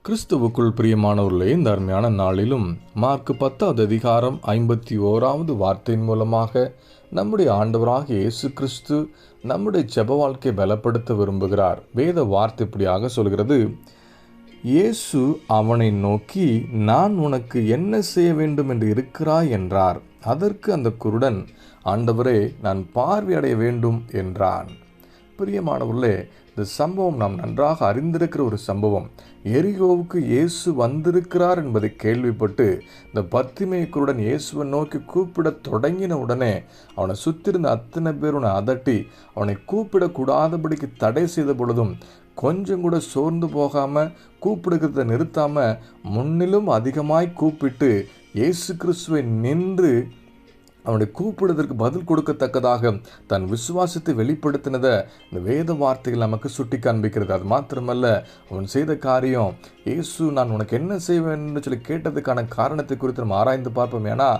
கிறிஸ்துவுக்குள் பிரியமானவர்களே, இந்த அருமையான நாளிலும் மார்க் 10வது அதிகாரம் 51வது வார்த்தையின் மூலமாக நம்முடைய ஆண்டவராகிய இயேசு கிறிஸ்து நம்முடைய ஜெப வாழ்க்கையை பலப்படுத்த விரும்புகிறார். வேத வார்த்தை இப்படியாக சொல்கிறது, இயேசு அவனை நோக்கி, நான் உனக்கு என்ன செய்ய வேண்டும் என்று இருக்கிறாய் என்றார். அதற்கு அந்த குருடன், ஆண்டவரே, நான் பார்வையடைய வேண்டும் என்றான். பிரியமானவர்களே, இந்த சம்பவம் நாம் நன்றாக அறிந்திருக்கிற ஒரு சம்பவம். எரிகோவுக்கு இயேசு வந்திருக்கிறார் என்பதை கேள்விப்பட்டு இந்த பர்த்திமேயு குருடன் இயேசுவை நோக்கி கூப்பிட தொடங்கின உடனே அவனை சுற்றிருந்த அத்தனை பேர் அவனை அதட்டி அவனை கூப்பிடக்கூடாதபடிக்கு தடை செய்த பொழுதும் கொஞ்சம் கூட சோர்ந்து போகாமல் கூப்பிடுகிறத நிறுத்தாமல் முன்னிலும் அதிகமாய் கூப்பிட்டு இயேசு கிறிஸ்துவை நின்று அவனுடைய கூப்பிடுவதற்கு பதில் கொடுக்கத்தக்கதாக தன் விசுவாசத்தை வெளிப்படுத்தினதை இந்த வேத வார்த்தைகள் நமக்கு சுட்டி காண்பிக்கிறது. அது மாத்திரமல்ல, அவன் செய்த காரியம், இயேசு நான் உனக்கு என்ன செய்வேன் என்று சொல்லி கேட்டதுக்கான காரணத்தை குறித்து நம்ம ஆராய்ந்து பார்ப்போம். ஏன்னா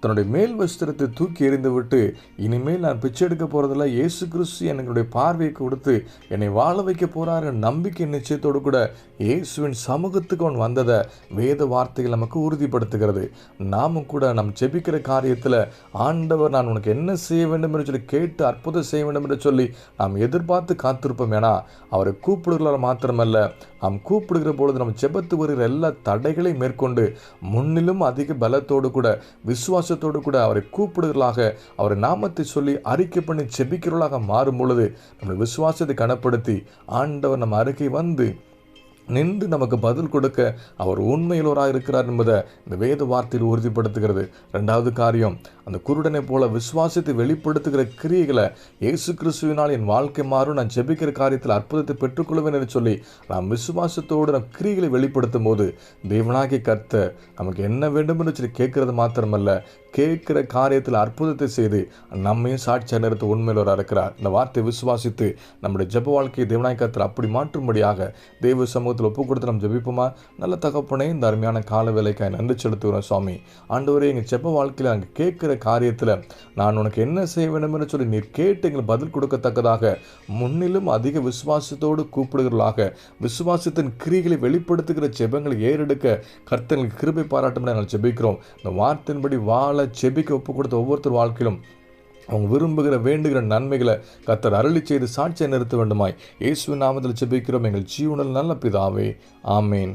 தன்னுடைய மேல் வஸ்திரத்தை தூக்கி எறிந்து விட்டு, இனிமேல் நான் பிச்சை எடுக்க போகிறதில்ல, இயேசு கிறிஸ்து என்னுடைய பார்வையை கொடுத்து என்னை வாழ வைக்க போகிறார் நம்பிக்கை நிச்சயத்தோடு கூட இயேசுவின் சமூகத்துக்கு அவன் வந்ததை வேத வார்த்தைகள் நமக்கு உறுதிப்படுத்துகிறது. நாமும் கூட நம் ஜெபிக்கிற காரியத்தில் ஆண்டவர் நான் உனக்கு என்ன செய்ய வேண்டும் என்று சொல்லி கேட்டு அற்புதம் செய்ய வேண்டும் என்று சொல்லி நாம் எதிர்பார்த்து காத்திருப்போம். ஏன்னா அவரை கூப்பிடுகிறார் மாத்திரமல்ல, நாம் கூப்பிடுகிற பொழுது நம்ம ஜெபத்து வருகிற எல்லா தடைகளையும் மேற்கொண்டு முன்னிலும் அதிக பலத்தோடு கூட விசுவாசத்தோடு கூட அவரை கூப்பிடுகிறவர்களாக அவரை நாமத்தை சொல்லி அறிக்கை பண்ணி ஜெபிக்கிறவர்களாக மாறும் பொழுது நம்முடைய விசுவாசத்தை கனப்படுத்தி ஆண்டவர் நம்ம அருகே வந்து நின்று நமக்கு பதில் கொடுக்க அவர் உண்மையுள்ளவராக இருக்கிறார் என்பதை இந்த வேத வார்த்தையில் உறுதிப்படுத்துகிறது. ரெண்டாவது காரியம், அந்த குருடனை போல விசுவாசத்தை வெளிப்படுத்துகிற கிரியைகளை இயேசு கிறிஸ்துவினால் என் வாழ்க்கை மாறும், நான் ஜெபிக்கிற காரியத்தில் அற்புதத்தை பெற்றுக்கொள்வேன் என்று சொல்லி நாம் விசுவாசத்தோடு நம் கிரியைகளை வெளிப்படுத்தும் போது தேவனாகிய கர்த்தர் நமக்கு என்ன வேண்டும் என்று சொல்லி கேட்கறது மாத்திரமல்ல, கேட்கிற காரியத்தில் அற்புதத்தை செய்து நம்மையும் சாட்சியாக நிறுத்த உண்மையுள்ளவராக இருக்கிறார். இந்த வார்த்தையை விசுவாசித்து நம்முடைய ஜெப வாழ்க்கையை தேவனாகிய கர்த்தர் அப்படி மாற்றும்படியாக தேவ சமூகத்தில் ஒப்பு கொடுத்து நம்ம ஜெபிப்போமா? நல்ல தகப்பனே, இந்த அருமையான கால வேலைக்காக நன்றி செலுத்துகிறோம் சுவாமி. ஆண்டவரே, எங்கள் ஜெப வாழ்க்கையில் நாங்கள் கேட்கிற காரியத்தில் நான் உனக்கு என்ன செய்ய வேண்டும் என்று சொல்லி நீர் கேட்டு எங்களுக்கு பதில் கொடுக்கத்தக்கதாக முன்னிலும் அதிக விசுவாசத்தோடு கூப்பிடுகிறவர்களாக விசுவாசத்தின் கிரிகளை வெளிப்படுத்துகிற ஜெபங்களை ஏறெடுக்க கர்த்தர்களுக்கு கிருபை பாராட்டும் நாங்கள் ஜெபிக்கிறோம். இந்த வார்த்தையின்படி வாழ ஜெபிக்க ஒப்பு கொடுத்த ஒவ்வொருத்தர் வாழ்க்கையிலும் அவங்க விரும்புகிற வேண்டுகிற நன்மைகளை கர்த்தர் அருளி செய்து சாட்சியை நிறுத்த வேண்டுமாய் இயேசுவின் நாமத்தில் ஜெபிக்கிறோம் எங்கள் ஜீவனில் நல்ல பிதாவே, ஆமேன்.